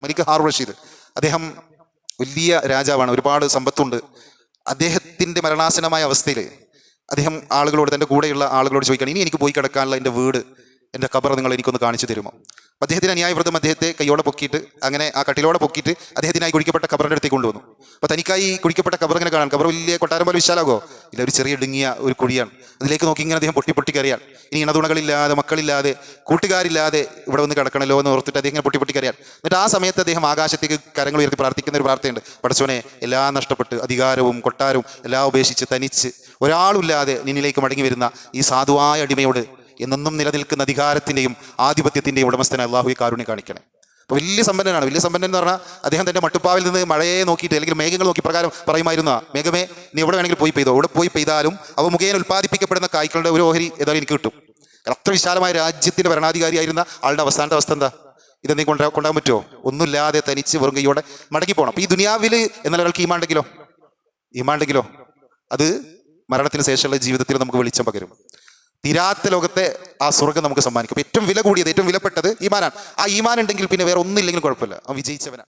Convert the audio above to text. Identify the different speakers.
Speaker 1: മലിക് ഹാറൂൺ റഷീദ്, അദ്ദേഹം വലിയ രാജാവാണ്, ഒരുപാട് സമ്പത്തുണ്ട്. അദ്ദേഹത്തിൻ്റെ മരണാസന്നമായ അവസ്ഥയിൽ അദ്ദേഹം ആളുകളോട്, തൻ്റെ കൂടെയുള്ള ആളുകളോട് ചോദിക്കുകയാണ്, ഇനി എനിക്ക് പോയി കിടക്കാനുള്ള എൻ്റെ വീട്, എൻ്റെ ഖബർ നിങ്ങൾ എനിക്കൊന്ന് കാണിച്ചു തരുമോ? അപ്പം അദ്ദേഹത്തിന് അനുയായവൃതം അദ്ദേഹത്തെ കൈയോടെ പൊക്കിയിട്ട്, അങ്ങനെ ആ കട്ടിലോടെ പൊക്കിയിട്ട് അദ്ദേഹത്തിനായി കുഴിക്കപ്പെട്ട ഖബറിൻ്റെ അടുത്തേക്ക് കൊണ്ടുവന്നു. അപ്പോൾ തനിക്കായി കുഴിക്കപ്പെട്ട ഖബർ ഇങ്ങനെ കാണാൻ, ഖബർ വലിയ കൊട്ടാരം പോലെ വിശാലാകോ ഇല്ല, ഒരു ചെറിയ ഇടുങ്ങിയ ഒരു കുഴിയാണ്. അതിലേക്ക് നോക്കി ഇങ്ങനെ അദ്ദേഹം പൊട്ടി പൊട്ടി കരയാൻ. ഇനി ഇണതുണകളില്ലാതെ, മക്കളില്ലാതെ, കൂട്ടുകാരില്ലാതെ ഇവിടെ വന്ന് കിടക്കണല്ലോ എന്ന് ഓർത്തിട്ട് അദ്ദേഹം ഇങ്ങനെ പൊട്ടി പൊട്ടി കരയാൻ. എന്നിട്ട് ആ സമയത്ത് അദ്ദേഹം ആകാശത്തേക്ക് കരങ്ങൾ ഉയർത്തി പ്രാർത്ഥിക്കുന്ന ഒരു പ്രാർത്ഥനയുണ്ട്. പടച്ചോനെ, എല്ലാം നഷ്ടപ്പെട്ട്, അധികാരവും കൊട്ടാരവും എല്ലാം ഉപേക്ഷിച്ച് തനിച്ച് ഒരാളില്ലാതെ നിന്നിലേക്ക് മടങ്ങി വരുന്ന ഈ സാധുവായ അടിമയോട് എന്നും നിലനിൽക്കുന്ന അധികാരത്തിൻ്റെയും ആധിപത്യത്തിൻ്റെയും ഉടമസ്ഥനെ അള്ളാഹുവെ കാരുണ്യം കാണിക്കണേ. അപ്പോൾ വലിയ സമ്പന്നനാണ്. വലിയ സമ്പന്നൻ എന്ന് പറഞ്ഞാൽ അദ്ദേഹം തൻ്റെ മട്ടുപ്പാവിൽ നിന്ന് മഴയെ നോക്കിയിട്ട്, അല്ലെങ്കിൽ മേഘങ്ങൾ നോക്കി പ്രകാരം പറയുമായിരുന്നു, മേഘമേ നീ എവിടെ വേണമെങ്കിൽ പോയി പെയ്തോ, എവിടെ പോയി പെയ്താലും അവ മുഖേന ഉൽപ്പാദിപ്പിക്കപ്പെടുന്ന കായ്ക്കളുടെ ഒരു ഓഹരി ഏതായാലും എനിക്ക് കിട്ടും. അത്ര വിശാലമായ രാജ്യത്തിൻ്റെ ഭരണാധികാരിയായിരുന്ന ആളുടെ അവസാനത്തെ അവസ്ഥ എന്താ? ഇതെന്തെങ്കിലും കൊണ്ടാകാൻ പറ്റുമോ? ഒന്നുമില്ലാതെ തനിച്ച് വെറും കൈയോടെ മടങ്ങി പോകണം. അപ്പോൾ ഈ ദുനിയാവിൽ എന്നാൽ ഒരാൾക്ക് ഈമാണ്ടെങ്കിലോ അത് മരണത്തിന് ശേഷമുള്ള ജീവിതത്തിൽ നമുക്ക് വെളിച്ചം പകരും. തീരാത്ത ലോകത്തെ ആ സ്വർഗ്ഗം നമുക്ക് സമ്മാനിക്കും. ഏറ്റവും വില കൂടിയത്, ഏറ്റവും വിലപ്പെട്ടത് ഈമാനാണ്. ആ ഈമാൻ ഉണ്ടെങ്കിൽ പിന്നെ വേറെ ഒന്നുമില്ലെങ്കിലും കുഴപ്പമില്ല, അവൻ വിജയിച്ചവനാണ്.